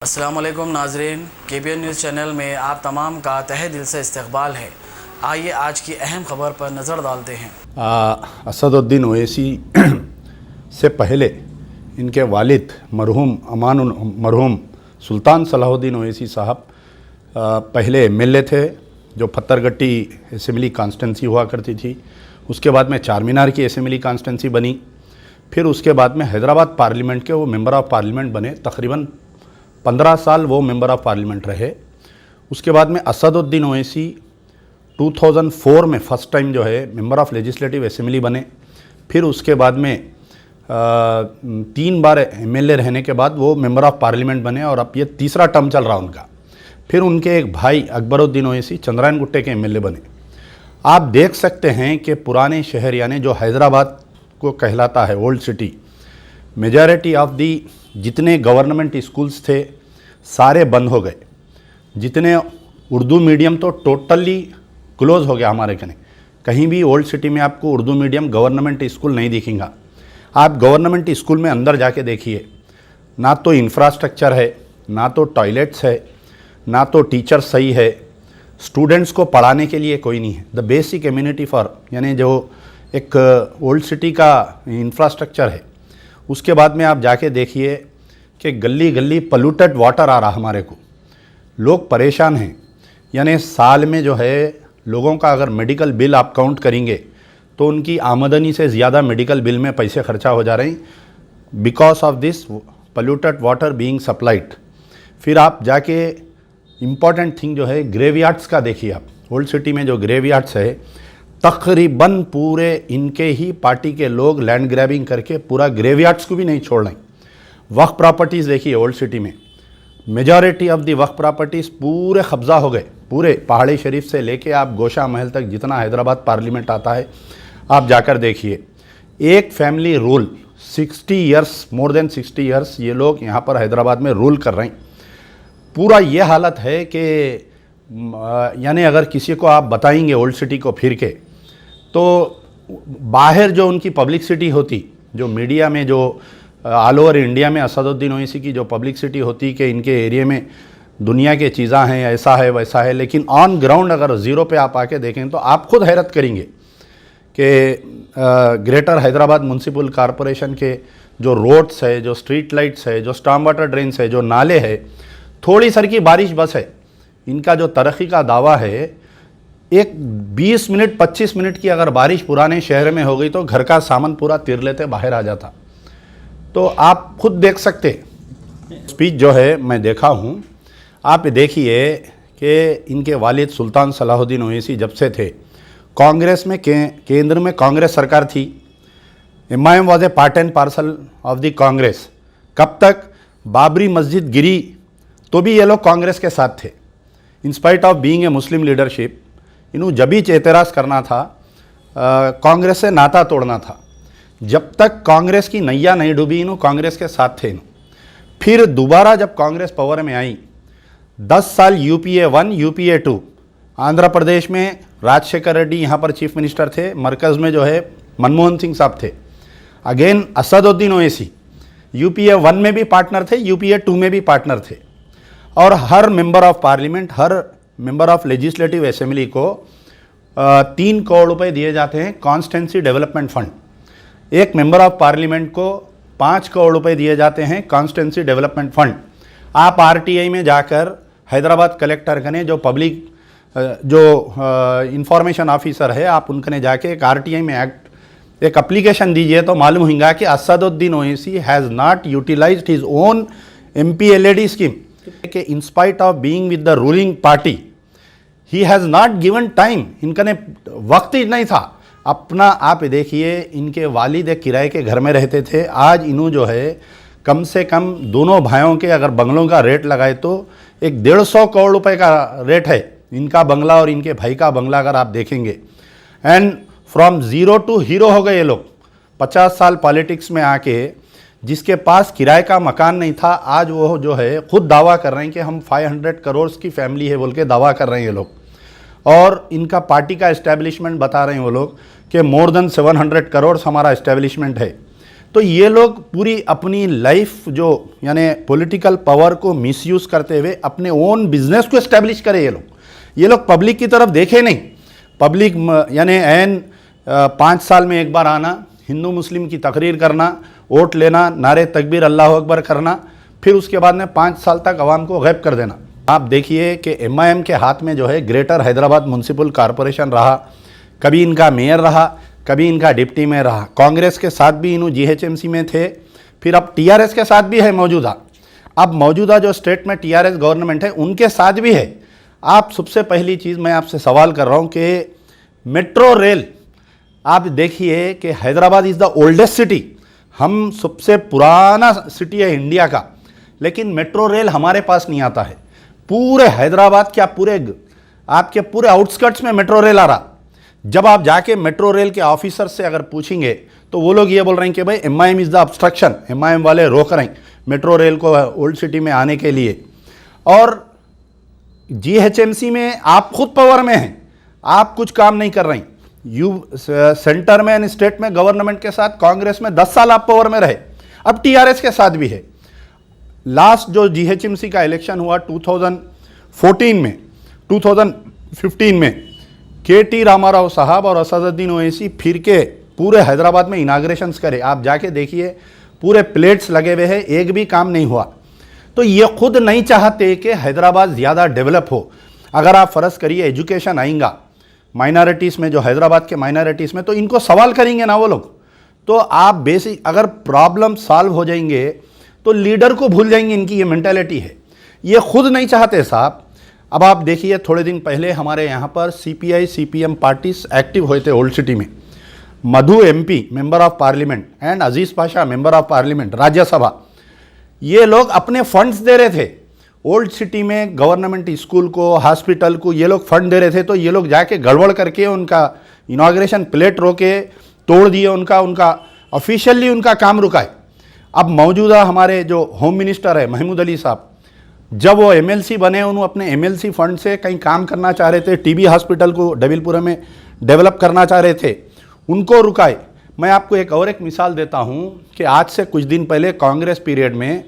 अस्सलामुअलैकुम नाजरीन, KPN news channel में आप तमाम का तहे दिल से इस्तकबाल है। आइए आज की अहम खबर पर नज़र डालते हैं। असदुद्दीन ओवैसी से पहले इनके वालिद मरहूम सुल्तान सलाहुद्दीन ओवैसी साहब पहले MLA थे, जो पत्थरगट्टी असेंबली कॉन्स्टिट्यूंसी हुआ करती थी। उसके बाद में चारमीनार की असेंबली कॉन्स्टिट्यूंसी बनी। फिर उसके बाद में हैदराबाद पार्लियामेंट के वो मेंबर ऑफ़ पार्लियामेंट बने। तकरीबन 15 साल वो मेंबर ऑफ़ पार्लियामेंट रहे। उसके बाद में असदुद्दीन ओवैसी 2004 में फ़र्स्ट टाइम जो है मेंबर ऑफ़ लेजिस्लेटिव असेंबली बने। फिर उसके बाद में 3 बार MLA रहने के बाद वो मेंबर ऑफ़ पार्लियामेंट बने और अब ये तीसरा टर्म चल रहा उनका। फिर उनके एक भाई अकबरुद्दीन ओवैसी चंद्रायन गुट्टे के MLA बने। आप देख सकते हैं कि पुराने शहर यानी जो हैदराबाद को कहलाता है old city, majority of the जितने गवर्नमेंट स्कूल्स थे सारे बंद हो गए। जितने उर्दू मीडियम तो टोटली क्लोज़ हो गया हमारे कहीं भी ओल्ड सिटी में आपको उर्दू मीडियम गवर्नमेंट स्कूल नहीं दिखेगा। आप गवर्नमेंट स्कूल में अंदर जाके देखिए, ना तो इंफ्रास्ट्रक्चर है, ना तो टॉयलेट्स है, ना तो टीचर सही है, स्टूडेंट्स को पढ़ाने के लिए कोई नहीं है। द बेसिक इम्यूनिटी फॉर यानी जो एक ओल्ड सिटी का इंफ्रास्ट्रक्चर है। उसके बाद में आप जाके देखिए कि गली गली पॉल्यूटेड वाटर आ रहा हमारे को, लोग परेशान हैं। यानी साल में जो है लोगों का अगर मेडिकल बिल आप काउंट करेंगे तो उनकी आमदनी से ज़्यादा मेडिकल बिल में पैसे खर्चा हो जा रहे हैं because of this polluted water being supplied. फिर आप जाके इम्पॉर्टेंट थिंग जो है ग्रेवयार्ड्स का देखिए आप। ओल्ड सिटी में जो ग्रेवयार्ड्स है तकरीबन पूरे इनके ही पार्टी के लोग लैंड ग्रैबिंग करके पूरा ग्रेवयार्ड्स को भी नहीं छोड़ रहे। वक्फ प्रॉपर्टीज़ देखिए ओल्ड सिटी में majority of the Waqf properties पूरे कब्ज़ा हो गए। पूरे पहाड़ी शरीफ से लेके आप गोशा महल तक जितना हैदराबाद पार्लियामेंट आता है आप जाकर देखिए। एक family rule 60 years, more than 60 years ये लोग यहाँ पर हैदराबाद में रूल कर रहे हैं। पूरा ये हालत है कि यानी अगर किसी को आप बताएंगे ओल्ड सिटी को फिर के, तो बाहर जो उनकी पब्लिसिटी होती, जो मीडिया में जो ऑल ओवर इंडिया में असदुद्दीन ओवैसी की जो पब्लिसिटी होती कि इनके एरिया में दुनिया के चीज़ें हैं, ऐसा है वैसा है, लेकिन ऑन ग्राउंड अगर ज़ीरो पे आप आके देखें तो आप खुद हैरत करेंगे कि ग्रेटर हैदराबाद म्यूनसिपल कॉरपोरेशन के जो रोड्स है, जो स्ट्रीट लाइट्स है, जो स्टॉर्म वाटर ड्रेन्स है, जो नाले है, थोड़ी सर की बारिश बस है। इनका जो तरक्की का दावा है, एक 20 मिनट 25 मिनट की अगर बारिश पुराने शहर में हो गई तो घर का सामान पूरा तिर लेते बाहर आ जाता। तो आप खुद देख सकते स्पीच जो है मैं देखा हूँ। आप देखिए कि इनके वालिद सुल्तान सलाहुद्दीन ओवैसी जब से थे कांग्रेस में, केंद्र में कांग्रेस सरकार थी। MIM was a part and parcel of the Congress. कब तक बाबरी मस्जिद गिरी तो भी ये लोग कांग्रेस के साथ थे। इन spite of being a Muslim leadership, इन्हों जब भी एतराज़ करना था, कांग्रेस से नाता तोड़ना था। जब तक कांग्रेस की नैया नहीं डूबी इन्हों कांग्रेस के साथ थे। फिर दोबारा जब कांग्रेस पावर में आई 10 साल UPA 1 UPA 2, आंध्र प्रदेश में राजशेखर रेड्डी यहाँ पर चीफ मिनिस्टर थे, मरकज़ में जो है मनमोहन सिंह साहब थे। अगेन असदुद्दीन ओवैसी UPA 1 में भी पार्टनर थे, UPA 2 में भी पार्टनर थे। और हर मेंबर ऑफ पार्लियामेंट, हर मेंबर ऑफ लेजिस्लेटिव असेंबली को 3 करोड़ रुपए दिए जाते हैं कॉन्स्टिट्यूंसी डेवलपमेंट फंड। एक मेंबर ऑफ पार्लियामेंट को 5 करोड़ रुपए दिए जाते हैं कॉन्स्टिट्यूंसी डेवलपमेंट फंड। आप RTI में जाकर हैदराबाद कलेक्टर कने जो पब्लिक जो इंफॉर्मेशन ऑफिसर है, आप उनकने जाके एक RTI में एक एप्लीकेशन दीजिए तो मालूम होगा कि Asaduddin Owaisi has not utilised his own MPLAD scheme. कि in spite of being with the ruling party he has not given time. इनका ने वक्त ही नहीं था अपना। आप देखिए इनके वालिद एक किराए के घर में रहते थे। आज इन्हों जो है कम से कम दोनों भाइयों के अगर बंगलों का रेट लगाए तो एक 150 करोड़ रुपए का रेट है इनका बंगला और इनके भाई का बंगला अगर आप देखेंगे। And from zero to hero हो गए ये लोग। 50 साल पॉलिटिक्स में आके जिसके पास किराए का मकान नहीं था, आज वो जो है खुद दावा कर रहे हैं कि हम 500 करोड़ की फैमिली है बोल के दावा कर रहे हैं ये लोग। और इनका पार्टी का इस्टेब्लिशमेंट बता रहे हैं वो लोग कि मोर देन 700 करोड़ हमारा इस्टेब्लिशमेंट है। तो ये लोग पूरी अपनी लाइफ जो यानी पॉलिटिकल पावर को मिसयूज करते हुए अपने ओन बिजनेस को एस्टेब्लिश करे ये लोग पब्लिक की तरफ देखे नहीं। पब्लिक यानी एन 5 साल में एक बार आना, हिंदू मुस्लिम की तकरीर करना, वोट लेना, नारे तकबीर अल्लाह अकबर करना, फिर उसके बाद में 5 साल तक आवाम को गायब कर देना। आप देखिए कि MIM के हाथ में जो है ग्रेटर हैदराबाद म्यूनसिपल कॉरपोरेशन रहा, कभी इनका मेयर रहा, कभी इनका डिप्टी मेयर रहा। कांग्रेस के साथ भी इन्हों GHMC में थे, फिर अब TRS के साथ भी है मौजूदा। अब मौजूदा जो स्टेट में TRS गवर्नमेंट है उनके साथ भी है। आप सबसे पहली चीज़ मैं आपसे सवाल कर रहा हूँ कि मेट्रो रेल, आप देखिए कि Hyderabad is the oldest city, हम सबसे पुराना सिटी है इंडिया का, लेकिन मेट्रो रेल हमारे पास नहीं आता है। पूरे हैदराबाद क्या आपके पूरे आउटस्कर्ट्स में मेट्रो रेल आ रहा। जब आप जाके मेट्रो रेल के ऑफिसर से अगर पूछेंगे तो वो लोग ये बोल रहे हैं कि भाई MIM is the obstruction, MIM वाले रोक रहे हैं मेट्रो रेल को ओल्ड सिटी में आने के लिए। और GHMC में आप खुद पावर में हैं, आप कुछ काम नहीं कर रहे हैं। सेंटर में एंड स्टेट में गवर्नमेंट के साथ कांग्रेस में 10 साल आप पावर में रहे, अब TRS के साथ भी है। लास्ट जो GHMC का इलेक्शन हुआ 2015 में KT रामाराव साहब और असदुद्दीन ओवैसी फिर के पूरे हैदराबाद में इनाग्रेशंस करे। आप जाके देखिए पूरे प्लेट्स लगे हुए हैं, एक भी काम नहीं हुआ। तो ये खुद नहीं चाहते कि हैदराबाद ज़्यादा डेवलप हो। अगर आप फ़र्ज़ करिए एजुकेशन आएगा माइनॉरिटीज़ में, जो हैदराबाद के माइनॉरिटीज़ में, तो इनको सवाल करेंगे ना वो लोग। तो आप बेसिक अगर प्रॉब्लम सॉल्व हो जाएंगे तो लीडर को भूल जाएंगे, इनकी ये मेंटालिटी है। ये खुद नहीं चाहते साहब। अब आप देखिए थोड़े दिन पहले हमारे यहाँ पर CPI CPM पार्टीज एक्टिव हुए थे ओल्ड सिटी में। मधु MP member of parliament and Aziz Pasha member of parliament Rajya Sabha, ये लोग अपने फंड्स दे रहे थे ओल्ड सिटी में गवर्नमेंट स्कूल को, हॉस्पिटल को, ये लोग फंड दे रहे थे। तो ये लोग जाके गड़बड़ करके उनका इनाग्रेशन प्लेट रोके, तोड़ दिए, उनका ऑफिशियली उनका काम रुकाए। अब मौजूदा हमारे जो होम मिनिस्टर है महमूद अली साहब, जब वो MLC बने, उन्होंने अपने MLC फंड से कहीं काम करना चाह रहे थे, TB हॉस्पिटल को डबिलपुरा में डेवलप करना चाह रहे थे, उनको रुकाए। मैं आपको एक मिसाल देता हूँ कि आज से कुछ दिन पहले कांग्रेस पीरियड में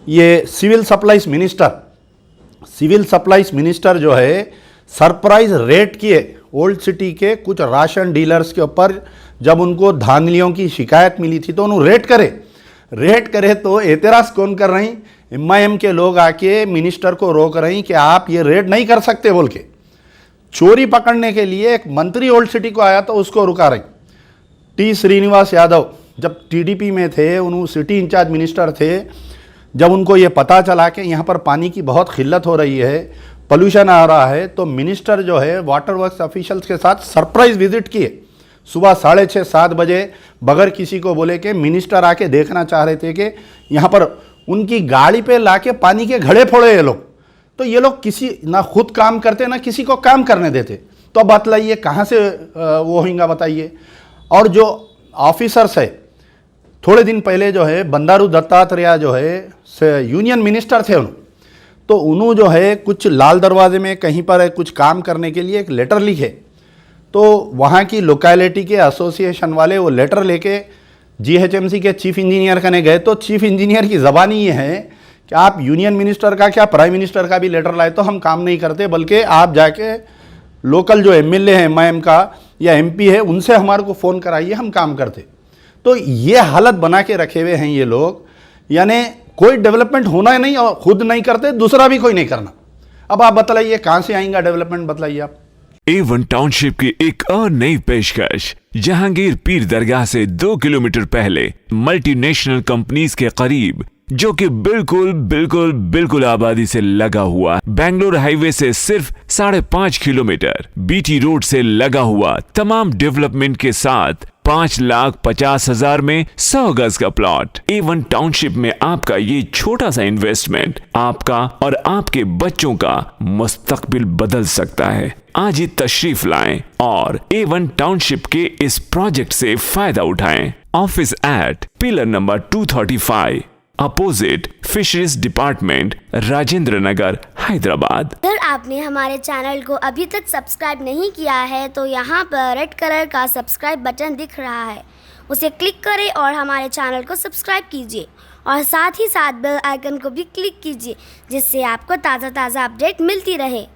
ये सिविल सप्लाईज मिनिस्टर जो है सरप्राइज रेड किए ओल्ड सिटी के कुछ राशन डीलर्स के ऊपर। जब उनको धांधलियों की शिकायत मिली थी तो उन्होंने रेड करे तो एतराज़ कौन कर रही? MIM के लोग आके मिनिस्टर को रोक रहे हैं कि आप ये रेड नहीं कर सकते बोल के। चोरी पकड़ने के लिए एक मंत्री ओल्ड सिटी को आया तो उसको रुका रही। T श्रीनिवास यादव जब TDP में थे, उन्होंने सिटी इंचार्ज मिनिस्टर थे, जब उनको ये पता चला कि यहाँ पर पानी की बहुत किल्लत हो रही है, पोल्यूशन आ रहा है, तो मिनिस्टर जो है वाटर वर्क्स ऑफिशियल्स के साथ सरप्राइज विजिट किए सुबह 6:30-7 बजे, बगैर किसी को बोले कि मिनिस्टर आके देखना चाह रहे थे कि यहाँ पर उनकी गाड़ी पे लाके पानी के घड़े फोड़े ये लोग। तो ये लोग किसी ना खुद काम करते ना किसी को काम करने देते। तो बतलाइए कहाँ से वो होगा बताइए। और जो ऑफिसर्स है, थोड़े दिन पहले जो है बंडारू दत्तात्रेय जो है यूनियन मिनिस्टर थे, तो उन्होंने जो है कुछ लाल दरवाजे में कहीं पर कुछ काम करने के लिए एक लेटर लिखे। तो वहाँ की लोकेलिटी के एसोसिएशन वाले वो लेटर लेके GHMC के चीफ इंजीनियर करने गए। तो चीफ इंजीनियर की ज़बानी ये है कि आप यूनियन मिनिस्टर का क्या प्राइम मिनिस्टर का भी लेटर लाए तो हम काम नहीं करते, बल्कि आप जाके लोकल जो MLA है MIM का या MP है उनसे हमारे को फ़ोन कराइए, हम काम करते। तो ये हालत बना के रखे हुए हैं ये लोग, यानी कोई डेवलपमेंट होना ही नहीं और खुद नहीं करते, दूसरा भी कोई नहीं करना। अब आप बताइए कहाँ से आएगा डेवलपमेंट, बताइए आप। A1 टाउनशिप की एक और नई पेशकश जहांगीर पीर दरगाह से 2 किलोमीटर पहले मल्टीनेशनल कंपनीज के करीब, जो कि बिल्कुल आबादी से लगा हुआ, बेंगलोर हाईवे से सिर्फ 5.5 किलोमीटर, BT रोड से लगा हुआ, तमाम डेवलपमेंट के साथ 5,50,000 में 100 गज का प्लॉट। A1 टाउनशिप में आपका ये छोटा सा इन्वेस्टमेंट आपका और आपके बच्चों का मुस्तकबिल बदल सकता है। आज ही तशरीफ लाएं और A1 टाउनशिप के इस प्रोजेक्ट से फायदा उठाएं। Office at pillar number 235 opposite fisheries department, Rajendra Nagar, Hyderabad. अगर आपने हमारे चैनल को अभी तक सब्सक्राइब नहीं किया है तो यहाँ पर रेड कलर का सब्सक्राइब बटन दिख रहा है, उसे क्लिक करें और हमारे चैनल को सब्सक्राइब कीजिए और साथ ही साथ बेल आइकन को भी क्लिक कीजिए, जिससे आपको ताज़ा अपडेट मिलती रहे।